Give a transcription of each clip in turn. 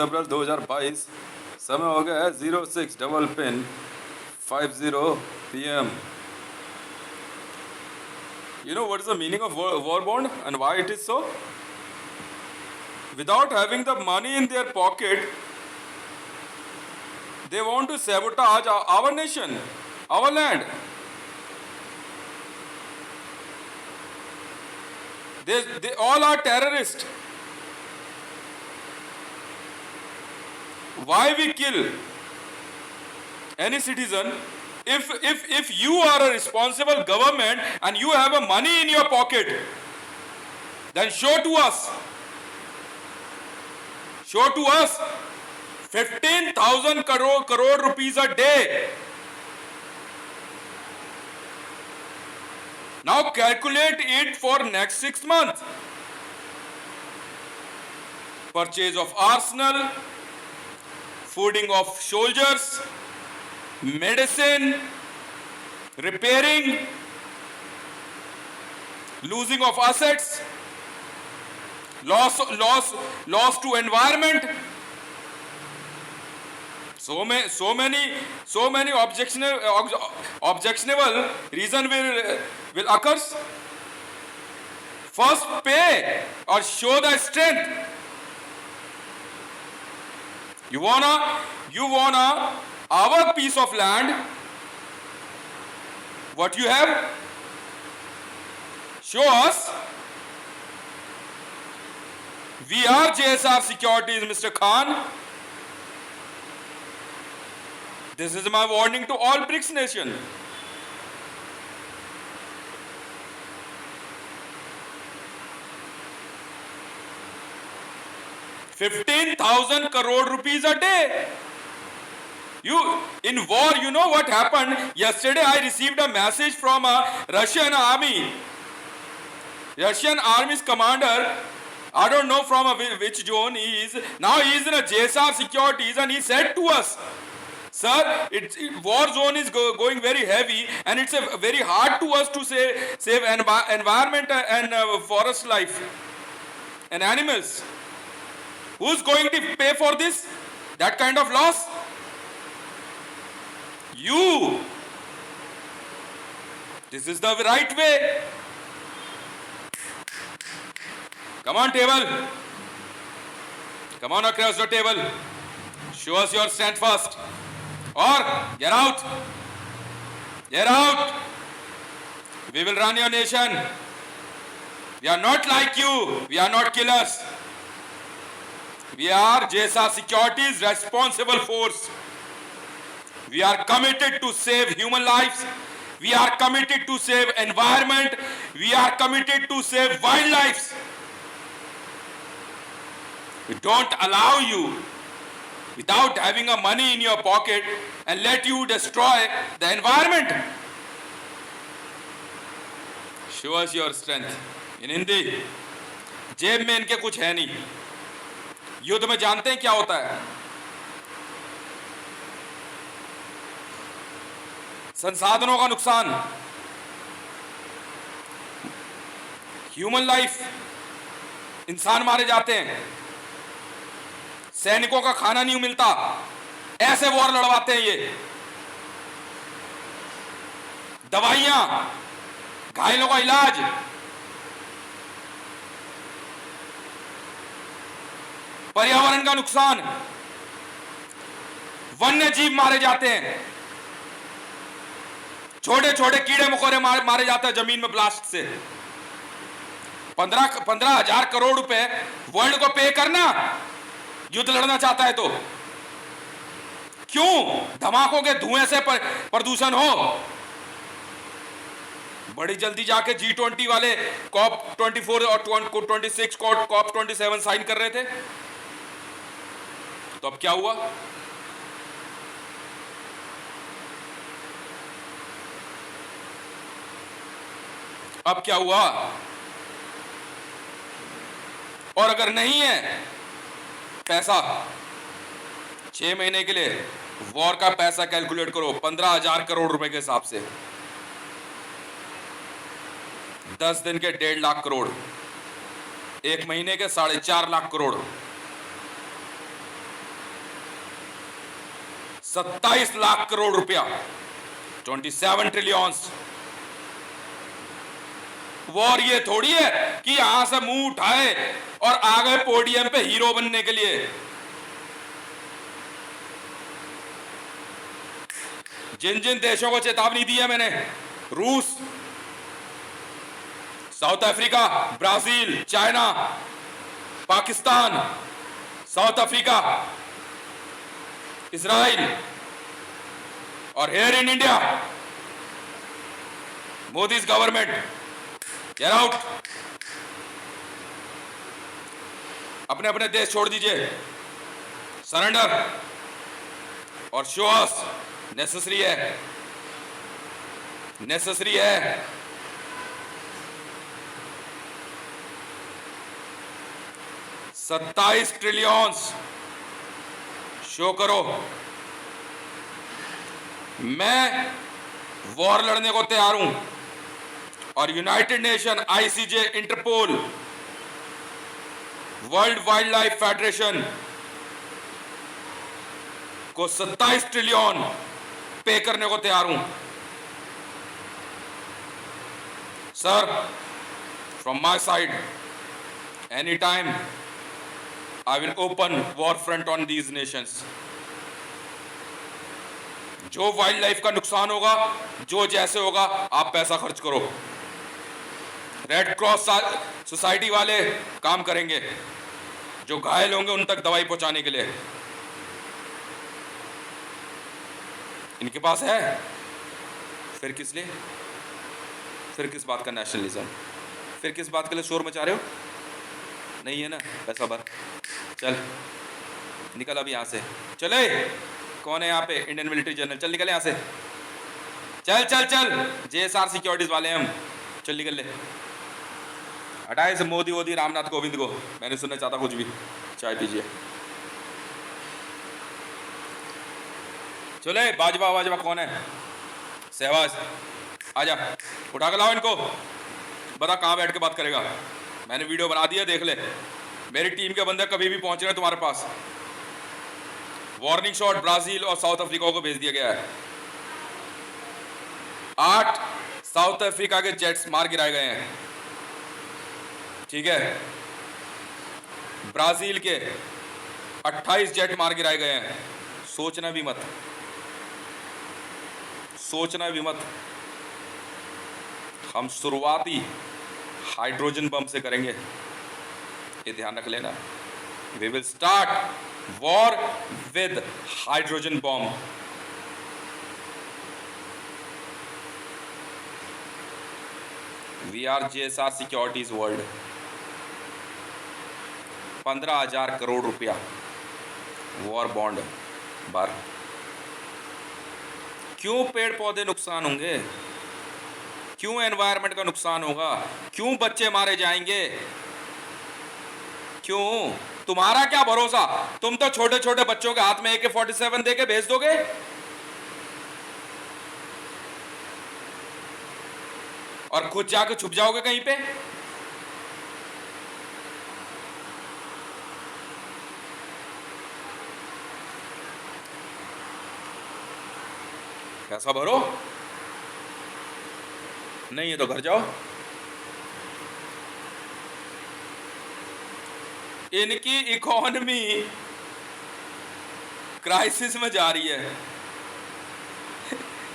अप्रैल 2022, समय हो गया है 06 double pin 50 PM. You know what is the meaning of war bond and why it is so? Without having the money in their pocket, they want to sabotage our nation, our land. They all are terrorists. Why we kill any citizen? If you are a responsible government and you have a money in your pocket, then show to us 15,000 crore rupees a day. Now calculate it for next 6 months. Purchase of arsenal, fooding of soldiers, medicine, repairing, losing of assets, loss to environment. So many objectionable reason will occur. First, pay or show the strength. You wanna our piece of land. What you have? Show us. We are JSR Securities, Mr. Khan. This is my warning to all BRICS nations. ₹15,000 crore a day. In war, you know what happened? Yesterday I received a message from a Russian army. Russian army's commander, I don't know from which zone he is. Now he is in a JSR Securities and he said to us, sir, war zone is going very heavy and it's very hard to us to save environment and forest life and animals. Who's going to pay for this? That kind of loss? You. This is the right way. Come on, table. Come on across the table. Show us your strength first. Or get out. Get out. We will run your nation. We are not like you. We are not killers. We are JSR Securities responsible force. We are committed to save human lives. We are committed to save environment. We are committed to save wildlife. We don't allow you without having a money in your pocket and let you destroy the environment. Show us your strength. In Hindi, जेब में इनके कुछ है नहीं. युद्ध में जानते हैं क्या होता है? संसाधनों का नुकसान, ह्यूमन लाइफ, इंसान मारे जाते हैं, सैनिकों का खाना नहीं मिलता, ऐसे वॉर लड़वाते हैं ये. दवाइयां, घायलों का इलाज, पर्यावरण का नुकसान, वन्य जीव मारे जाते हैं, छोटे छोटे कीड़े मकोड़े मारे जाते हैं जमीन में ब्लास्ट से. 15,000 करोड़ रुपए वर्ल्ड को पे करना युद्ध लड़ना चाहता है तो. क्यों? धमाकों के धुएं से प्रदूषण हो. बड़ी जल्दी जाके G20 वाले COP24 और 26 COP27 साइन कर रहे थे. तो अब क्या हुआ? अब क्या हुआ? और अगर नहीं है पैसा, 6 महीने के लिए वॉर का पैसा कैलकुलेट करो 15,000 करोड़ रुपए के हिसाब से. 10 दिन के 1.5 लाख करोड़, 1 महीने के 4.5 लाख करोड़. 27 लाख करोड़ रुपया, 27 ट्रिलियन। वॉर ये थोड़ी है कि यहां से मुंह उठाए और आ गए पोडियम पे हीरो बनने के लिए। जिन जिन देशों को चेतावनी दी है मैंने, रूस, South Africa, Brazil, China, Pakistan, South Africa, Israel और here in India, Modi's government, get out. अपने अपने देश छोड़ दीजिए, सरेंडर और शो अस। नेसेसरी है, नेसेसरी है। $27 ट्रिलियन शो करो। मैं वॉर लड़ने को तैयार हूं और United Nation, ICJ, Interpol, World Wild Life Federation को 27 ट्रिलियन पे करने को तैयार हूं। Sir, from my side, any time I will open war front on these nations. जो वाइल्ड लाइफ का नुकसान होगा, जो जैसे होगा, आप पैसा खर्च करो। रेड क्रॉस सोसाइटी वाले काम करेंगे, जो घायल होंगे उन तक दवाई पहुंचाने के लिए। इनके पास है, फिर किस लिए? फिर किस बात का नेशनलिज्म? फिर किस बात के लिए शोर मचा रहे हो? नहीं है ना पैसा भर। चल निकल अब यहाँ से। चले, कौन है यहाँ पे? Indian military general. चल निकल यहाँ से, चल चल चल। JSR सिक्योरिटीज वाले हैं हम, चल निकल ले। हटाए से मोदी वोदी रामनाथ कोविंद को, मैंने सुनना चाहता कुछ भी। चाय पीजिए। चले, बाजवा वाजवा कौन है? सहवाज, आजा, उठा के लाओ इनको। बता कहाँ बैठ के बात करेगा। मैंने वीडियो बना दिया, देख ले। मेरी टीम के बंदे कभी भी पहुंच रहे तुम्हारे पास। वार्निंग शॉट ब्राजील और साउथ अफ्रीका को भेज दिया गया है। 8 साउथ अफ्रीका के जेट्स मार गिराए गए हैं, ठीक है। ब्राजील के 28 जेट मार गिराए गए हैं। सोचना भी मत, सोचना भी मत। हम शुरुआती हाइड्रोजन बम से करेंगे, ये ध्यान रख लेना। We will start war with hydrogen bomb. We are JSR securities world. 15,000 crore रुपया वॉर बॉन्ड बार। क्यों पेड़ पौधे नुकसान होंगे? क्यों एनवायरनमेंट का नुकसान होगा? क्यों बच्चे मारे जाएंगे? क्यों? तुम्हारा क्या भरोसा? तुम तो छोटे छोटे बच्चों के हाथ में AK-47 देके भेज दोगे। और खुद जाके छुप जाओगे कहीं पे। कैसा भरो? नहीं है तो घर जाओ। इनकी इकोनॉमी क्राइसिस में जा रही है।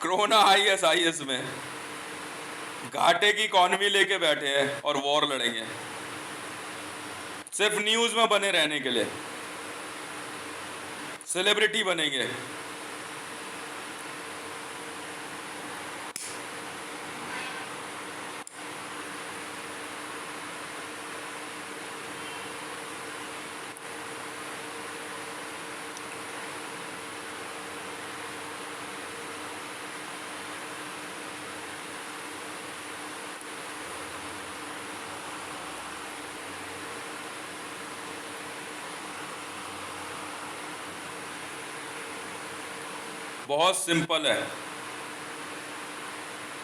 कोरोना ISIS में घाटे की इकोनॉमी लेके बैठे हैं और वॉर लड़ेंगे सिर्फ न्यूज में बने रहने के लिए, सेलिब्रिटी बनेंगे। बहुत सिंपल है।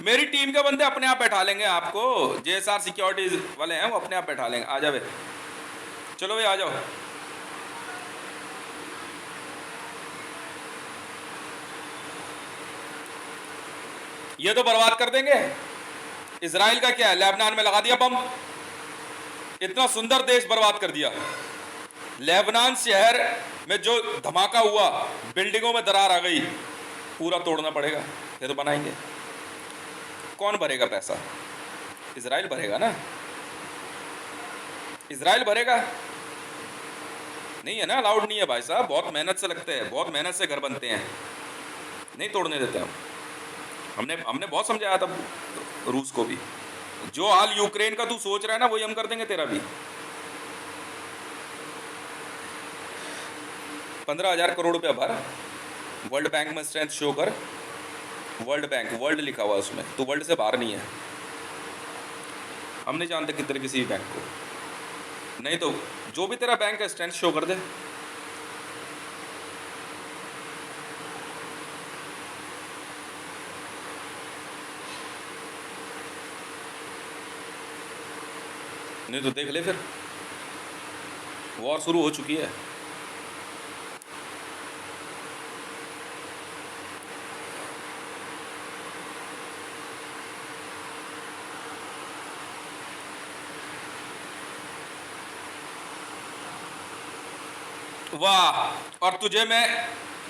मेरी टीम के बंदे अपने आप बैठा लेंगे आपको। JSR सिक्योरिटीज वाले हैं, वो अपने आप बैठा लेंगे। आ जाओ भाई, चलो भाई आ जाओ। ये तो बर्बाद कर देंगे। इजराइल का क्या है, लेबनान में लगा दिया बम, इतना सुंदर देश बर्बाद कर दिया। लेबनान शहर में जो धमाका हुआ, बिल्डिंगों में दरार आ गई, पूरा तोड़ना पड़ेगा, ये तो बनाएंगे। कौन भरेगा पैसा? इजराइल भरेगा ना, इजराइल भरेगा। नहीं है ना, अलाउड नहीं है भाई साहब, बहुत मेहनत से लगते हैं, बहुत मेहनत से घर बनते हैं, नहीं तोड़ने देते हम। हमने बहुत समझाया था रूस को भी, जो हाल यूक्रेन का तू सोच रहा है ना, वही हम कर देंगे तेरा भी। 15,000 करोड़ रुपया भर, वर्ल्ड बैंक में स्ट्रेंथ शो कर। वर्ल्ड बैंक, वर्ल्ड लिखा हुआ उसमें, तो वर्ल्ड से बाहर नहीं है। हम नहीं जानते कितने किसी बैंक को, नहीं तो जो भी तेरा बैंक है स्ट्रेंथ शो कर दे। नहीं तो देख ले, फिर वॉर शुरू हो चुकी है। वाह, और तुझे मैं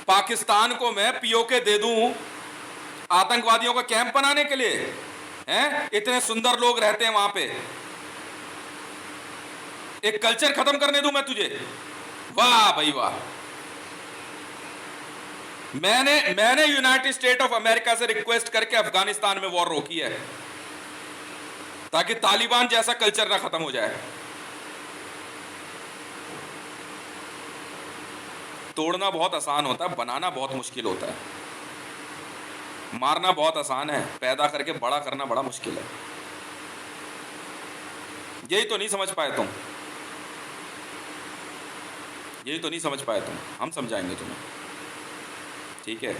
पाकिस्तान को मैं पीओके दे दूं आतंकवादियों का कैंप बनाने के लिए, हैं? इतने सुंदर लोग रहते हैं वहां पे, एक कल्चर खत्म करने दूं मैं तुझे? वाह भाई वाह। मैंने यूनाइटेड स्टेट ऑफ अमेरिका से रिक्वेस्ट करके अफगानिस्तान में वॉर रोकी है, ताकि तालिबान जैसा कल्चर ना खत्म हो जाए। तोड़ना बहुत आसान होता है, बनाना बहुत मुश्किल होता है। मारना बहुत आसान है, पैदा करके बड़ा करना बड़ा मुश्किल है। यही तो नहीं समझ पाए तुम, यही तो नहीं समझ पाए तुम। हम समझाएंगे तुम्हें, ठीक है?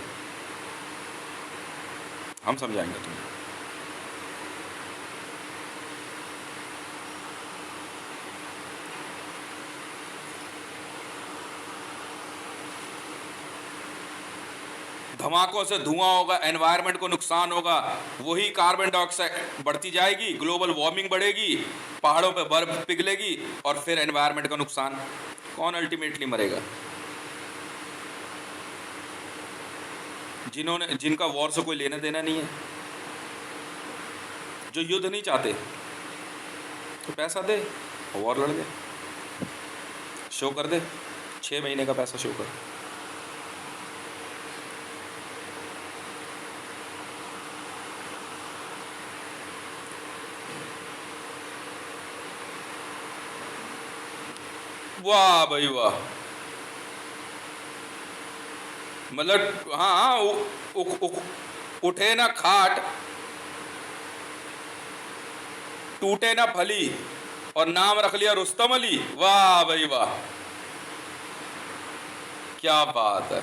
हम समझाएंगे तुम्हें। धमाकों से धुआं होगा, एनवायरनमेंट को नुकसान होगा, वही कार्बन डाइऑक्साइड बढ़ती जाएगी, ग्लोबल वार्मिंग बढ़ेगी, पहाड़ों पे बर्फ पिघलेगी, और फिर एनवायरनमेंट का नुकसान। कौन अल्टीमेटली मरेगा? जिनका वॉर से कोई लेना देना नहीं है, जो युद्ध नहीं चाहते, तो पैसा दे, वॉर लड़ दे, शो कर दे, 6 महीने का पैसा शो कर। वाह भाई वाह, मतलब हाँ, उठे ना खाट, टूटे ना फली, और नाम रख लिया रुस्तम अली। वाह भाई वाह, क्या बात है।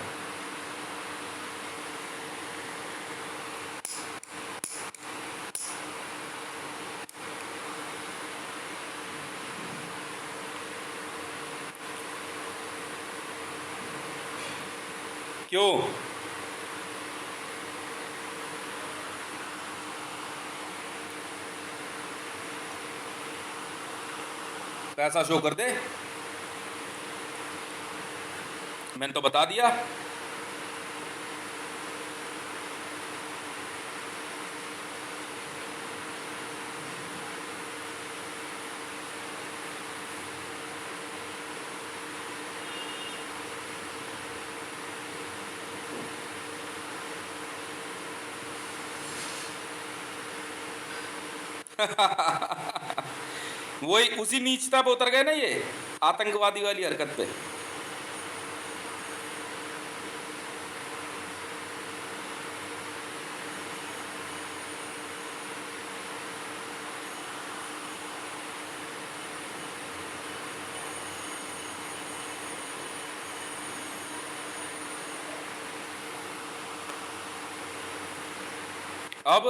क्यों? पैसा शो कर दे, मैंने तो बता दिया। वही उसी नीचता पे उतर गए ना ये, आतंकवादी वाली हरकत पे। अब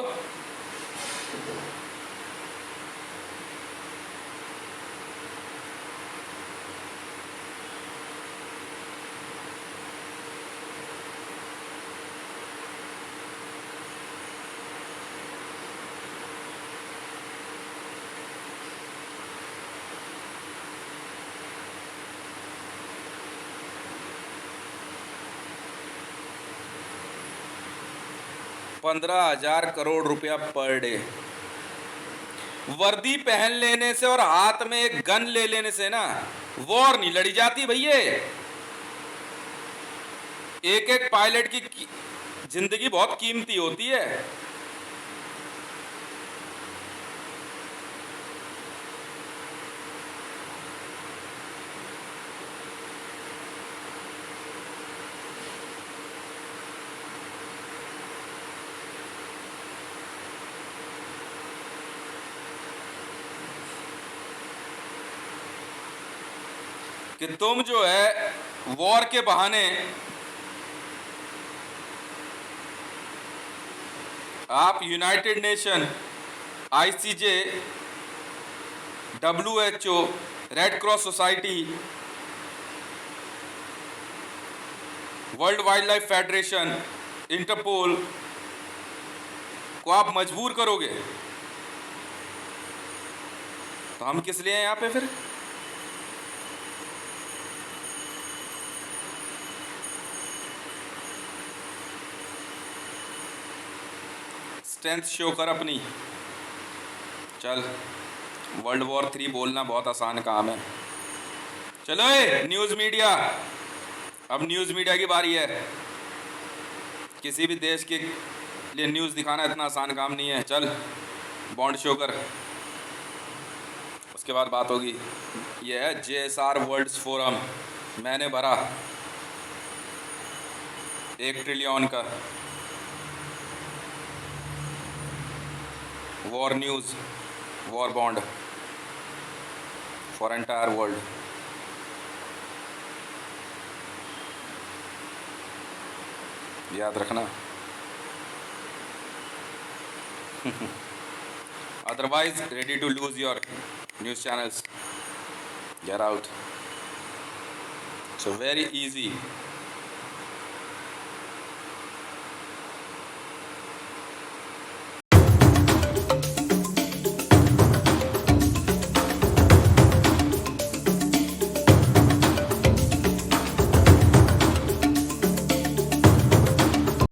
15,000 करोड़ रुपया पर डे। वर्दी पहन लेने से और हाथ में एक गन ले लेने से ना वॉर नहीं लड़ी जाती भैया। एक एक पायलट की जिंदगी बहुत कीमती होती है। कि तुम जो है वॉर के बहाने आप United Nation, ICJ, WHO, Red Cross Society, World Wild Life Federation, Interpol को आप मजबूर करोगे तो हम किस लिए हैं यहां पे फिर? स्ट्रेंथ शो कर अपनी। चल, वर्ल्ड वॉर 3 बोलना बहुत आसान काम है। चलो न्यूज़ मीडिया, अब न्यूज़ मीडिया की बारी है। किसी भी देश के लिए न्यूज़ दिखाना इतना आसान काम नहीं है। चल बॉन्ड शो कर, उसके बाद बात होगी। यह है JSR वर्ल्ड्स फोरम, मैंने भरा 1 ट्रिलियन का। War news, war bond for entire world. याद रखना। Otherwise ready to lose your news channels, get out. So very easy.